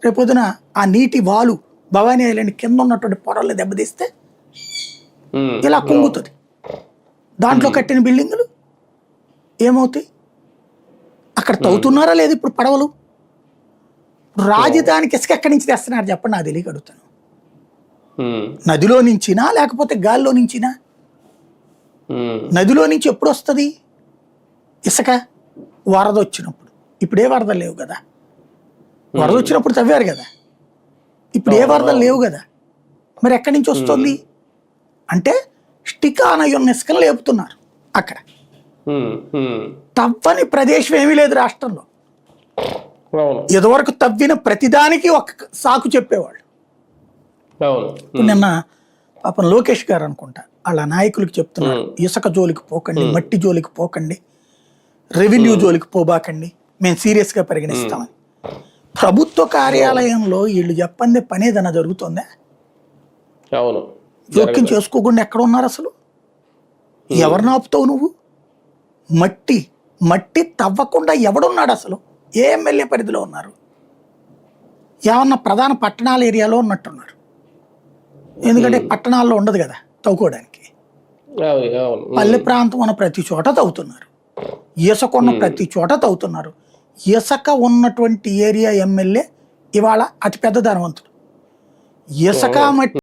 రేపొద్దున ఆ నీటి వాలు భవానీ ఐలాండ్ కింద ఉన్నటువంటి పొరల్ని దెబ్బతీస్తే ఇలా కుంగుతుంది. దాంట్లో కట్టిన బిల్డింగులు ఏమవుతాయి? అక్కడ తవ్వుతున్నారా లేదు ఇప్పుడు పడవలు? రాజధానికి ఇసుక ఎక్కడి నుంచి తెస్తున్నారు చెప్పండి, నాకు తెలియక అడుగుతాను. నదిలో నుంచినా లేకపోతే గాల్లో నుంచినా? నదిలో నుంచి ఎప్పుడు వస్తుంది ఇసుక? వరద వచ్చినప్పుడు. ఇప్పుడు ఏ వరదలు లేవు కదా. వరద వచ్చినప్పుడు తవ్వారు కదా, ఇప్పుడు ఏ వరదలు లేవు కదా. మరి ఎక్కడి నుంచి వస్తుంది అంటే స్టికాన ఉన్న ఇసుకను లేపుతున్నారు అక్కడ. తవ్వని ప్రదేశం ఏమీ లేదు రాష్ట్రంలో. ఇదివరకు తవ్విన ప్రతిదానికి ఒక సాకు చెప్పేవాళ్ళు. నిన్న పాపం లోకేష్ గారు అనుకుంటా వాళ్ళ నాయకులకు చెప్తున్నారు, ఇసుక జోలికి పోకండి, మట్టి జోలికి పోకండి, రెవెన్యూ జోలికి పోబాకండి, మేము సీరియస్గా పరిగణిస్తామని. ప్రభుత్వ కార్యాలయంలో వీళ్ళు చెప్పందే పని ఏదైనా జరుగుతుందా? జోక్యం చేసుకోకుండా ఎక్కడ ఉన్నారు అసలు? ఎవరిని ఆపుతావు నువ్వు? మట్టి మట్టి తవ్వకుండా ఎవడున్నాడు అసలు? ఏ ఎమ్మెల్యే పరిధిలో ఉన్నారు? ఏమన్నా ప్రధాన పట్టణాల ఏరియాలో ఉన్నట్టున్నారు. ఎందుకంటే పట్టణాల్లో ఉండదు కదా తవ్వుకోవడానికి. పల్లె ప్రాంతం ఉన్న ప్రతి చోట తవ్వుతున్నారు, ఇసుక ఉన్న ప్రతి చోట తవ్వుతున్నారు. ఇసుక ఉన్నటువంటి ఏరియా ఎమ్మెల్యే ఇవాళ అతిపెద్ద ధనవంతుడు. ఇసుక మట్టి